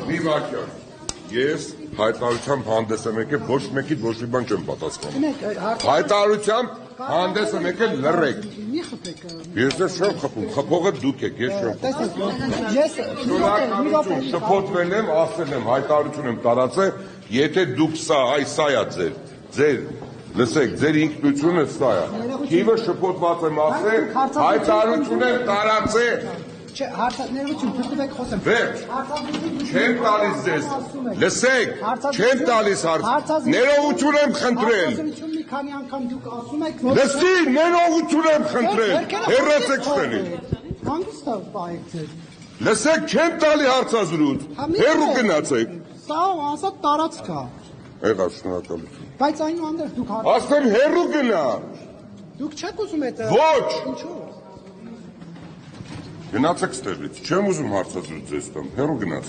Մի վարքյան։ Ես հայտարարությամբ հանդես եմ եկել, ոչ մեկի ոչ մի բան չեմ պատասխանում։ Հայտարարությամբ հանդես եմ եկել լռեք։ Ես չեմ խփում, խփողը դուք եք, ես չեմ խփում։ Շնորհակալություն, շփոթվել եմ, ասել եմ, հայտարարություն եմ տարածել, եթե դուք սա է ձեր լսեք, ձեր ինքնությունը սա է։ Քիվը շփոթված եմ ասել, հայտարարություն եմ տարածել։ Ներողություն, թողեք խոսեմ։ Վերջ, չեմ տալիս ձեզ, լսեք, չեմ տալիս հարց, ներողություն եմ խնդրել։ Մի քանի անգամ դուք ասում եք, Լսի, ներողություն եմ խնդրել, հեռացեք ստենից։ Հանգստով պահեք ձեզ։ Լսեք, չեմ տալի հարցազրույց, հեռու գնացեք։ Սա ասած տարածք է։ Եղավ, շնորհակալություն։ Բայց այնուհանդերձ դուք Ասեմ հեռու գնա։ Դուք չեք ուզում այդ։ Ոչ։ Ինչու՞։ Գնացեք ստեղից, չեմ ուզում հարցազրույց ձեզ տամ, հեռու գնացեք։